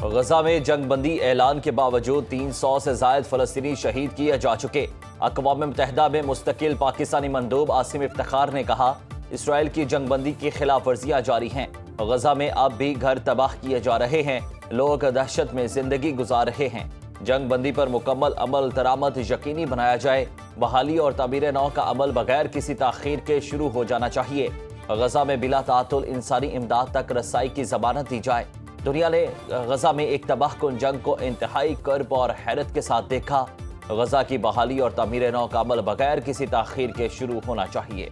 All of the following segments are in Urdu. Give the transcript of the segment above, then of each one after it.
غزہ میں جنگ بندی اعلان کے باوجود 300 سے زائد فلسطینی شہید کیے جا چکے۔ اقوام متحدہ میں مستقل پاکستانی مندوب عاصم افتخار نے کہا، اسرائیل کی جنگ بندی کی خلاف ورزیاں جاری ہیں۔ غزہ میں اب بھی گھر تباہ کیے جا رہے ہیں، لوگ دہشت میں زندگی گزار رہے ہیں۔ جنگ بندی پر مکمل عمل درآمد یقینی بنایا جائے۔ بحالی اور تعمیر نو کا عمل بغیر کسی تاخیر کے شروع ہو جانا چاہیے۔ غزہ میں بلا تعطل انسانی امداد تک رسائی کی ضمانت دی جائے۔ دنیا نے غزہ میں ایک تباہ کن جنگ کو انتہائی کرب اور حیرت کے ساتھ دیکھا۔ غزہ کی بحالی اور تعمیر نو کا عمل بغیر کسی تاخیر کے شروع ہونا چاہیے۔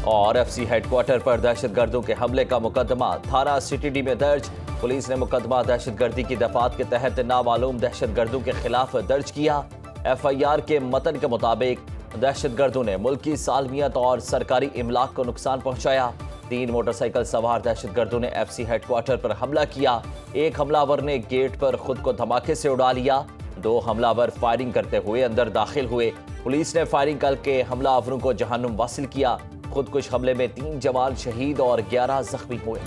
اور ایف سی ہیڈ کوارٹر پر دہشت گردوں کے حملے کا مقدمہ تھانہ سٹی ڈی میں درج۔ پولیس نے مقدمہ دہشت گردی کی دفعات کے تحت نامعلوم دہشت گردوں کے خلاف درج کیا۔ ایف آئی آر کے متن کے مطابق دہشت گردوں نے ملکی سالمیت اور سرکاری املاک کو نقصان پہنچایا۔ 3 موٹر سائیکل سوار دہشت گردوں نے ایف سی ہیڈ کوارٹر پر حملہ کیا۔ ایک حملہ آور نے گیٹ پر خود کو دھماکے سے اڑا لیا۔ 2 حملہ آور فائرنگ کرتے ہوئے اندر داخل ہوئے۔ پولیس نے فائرنگ کر کے حملہ آوروں کو جہنم واصل کیا۔ خودکش حملے میں 3 جوان شہید اور 11 زخمی ہوئے۔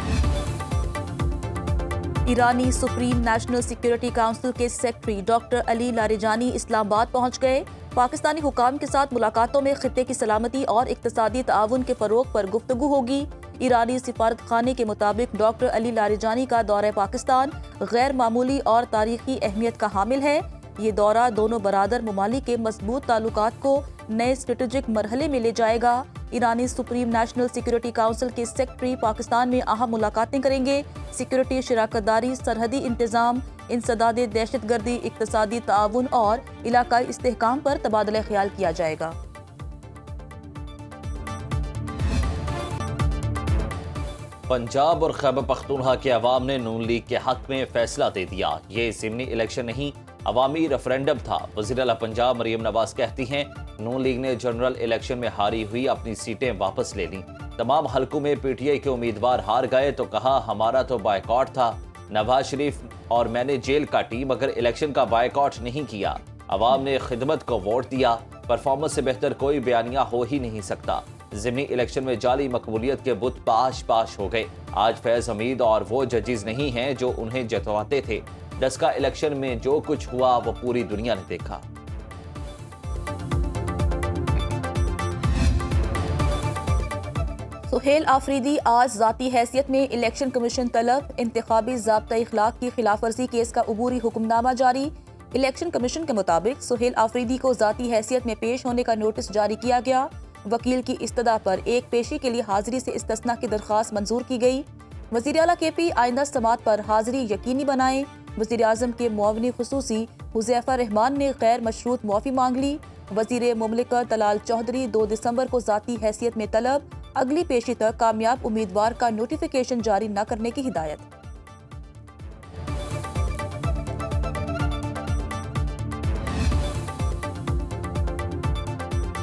ایرانی سپریم نیشنل سیکیورٹی کونسل کے سیکرٹری ڈاکٹر علی لاریجانی اسلام آباد پہنچ گئے۔ پاکستانی حکام کے ساتھ ملاقاتوں میں خطے کی سلامتی اور اقتصادی تعاون کے فروغ پر گفتگو ہوگی۔ ایرانی سفارت خانے کے مطابق ڈاکٹر علی لاریجانی کا دورہ پاکستان غیر معمولی اور تاریخی اہمیت کا حامل ہے۔ یہ دورہ دونوں برادر ممالک کے مضبوط تعلقات کو نئے اسٹریٹجک مرحلے میں لے جائے گا۔ ایرانی سپریم نیشنل سیکیورٹی کونسل کے سیکرٹری پاکستان میں اہم ملاقاتیں کریں گے۔ سیکیورٹی شراکت داری، سرحدی انتظام، انسداد دہشت گردی، اقتصادی تعاون اور علاقائی استحکام پر تبادلہ خیال کیا جائے گا۔ پنجاب اور خیبر پختونخوا کے عوام نے نون لیگ کے حق میں فیصلہ دے دیا۔ یہ ضمنی الیکشن نہیں، عوامی ریفرینڈم تھا۔ وزیر اعلیٰ پنجاب مریم نواز کہتی ہیں، نون لیگ نے جنرل الیکشن میں ہاری ہوئی اپنی سیٹیں واپس لے لیں۔ تمام حلقوں میں پی ٹی آئی کے امیدوار ہار گئے تو کہا ہمارا تو بائیکاٹ تھا۔ نواز شریف اور میں نے جیل کاٹی مگر الیکشن کا بائیکاٹ نہیں کیا۔ عوام نے خدمت کو ووٹ دیا۔ پرفارمنس سے بہتر کوئی بیانیہ ہو ہی نہیں سکتا۔ ضمنی الیکشن میں جعلی مقبولیت کے بت پاش ہو گئے۔ آج فیض حمید اور وہ ججز نہیں ہیں جو انہیں جتواتے تھے۔ ڈسکا الیکشن میں جو کچھ ہوا وہ پوری دنیا نے دیکھا۔ سہیل آفریدی آج ذاتی حیثیت میں الیکشن کمیشن طلب۔ انتخابی ضابطہ اخلاق کی خلاف ورزی کیس کا عبوری حکم نامہ جاری۔ الیکشن کمیشن کے مطابق سہیل آفریدی کو ذاتی حیثیت میں پیش ہونے کا نوٹس جاری کیا گیا۔ وکیل کی استدعا پر ایک پیشی کے لیے حاضری سے استثناء کی درخواست منظور کی گئی۔ وزیر اعلیٰ کے پی آئندہ سماعت پر حاضری یقینی بنائیں۔ وزیر اعظم کے معاون خصوصی حذیفہ رحمان نے غیر مشروط معافی مانگ لی۔ وزیر مملکت طلال چودھری 2 دسمبر کو ذاتی حیثیت میں طلب۔ اگلی پیشی تک کامیاب امیدوار کا نوٹیفیکیشن جاری نہ کرنے کی ہدایت۔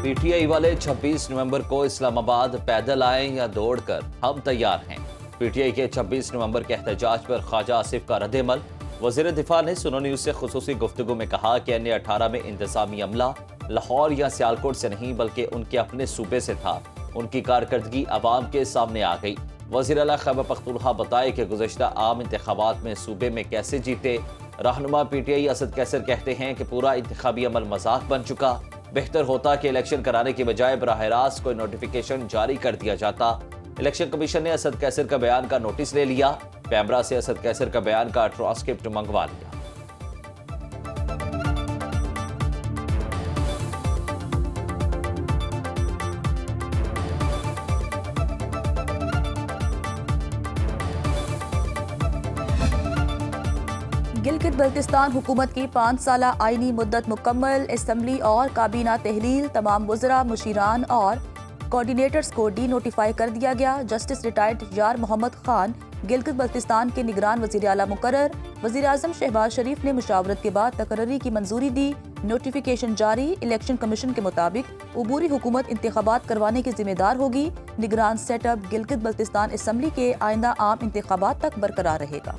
پی ٹی آئی والے 26 نومبر کو اسلام آباد پیدل آئیں یا دوڑ کر ہم تیار ہیں۔ پی ٹی آئی کے 26 نومبر کے احتجاج پر خواجہ آصف کا رد عمل۔ وزیر دفاع نے سنو نیوز سے خصوصی گفتگو میں کہا کہ N18 میں انتظامی عملہ لاہور یا سیالکوٹ سے نہیں بلکہ ان کے اپنے صوبے سے تھا۔ ان کی کارکردگی عوام کے سامنے آ گئی۔ وزیر اعلیٰ خیبر پختونخوا بتائے کہ گزشتہ عام انتخابات میں صوبے میں کیسے جیتے۔ رہنما پی ٹی آئی اسد کیسر کہتے ہیں کہ پورا انتخابی عمل مذاق بن چکا۔ بہتر ہوتا کہ الیکشن کرانے کی بجائے براہ راست کوئی نوٹیفیکیشن جاری کر دیا جاتا۔ الیکشن کمیشن نے اسد کیسر کا بیان کا نوٹس لے لیا۔ پیمرا سے اسد کیسر کا بیان کا ٹرانسکرپٹ منگوا لیا۔ گلگت بلتستان حکومت کی 5 سالہ آئینی مدت مکمل۔ اسمبلی اور کابینہ تحلیل، تمام وزراء، مشیران اور کوارڈینیٹرز کو ڈی نوٹیفائی کر دیا گیا۔ جسٹس ریٹائرڈ یار محمد خان گلگت بلتستان کے نگران وزیر اعلیٰ مقرر۔ وزیر اعظم شہباز شریف نے مشاورت کے بعد تقرری کی منظوری دی۔ نوٹیفیکیشن جاری۔ الیکشن کمیشن کے مطابق عبوری حکومت انتخابات کروانے کی ذمہ دار ہوگی۔ نگران set up Gilgit Baltistan assembly کے آئندہ عام انتخابات تک برقرار رہے گا۔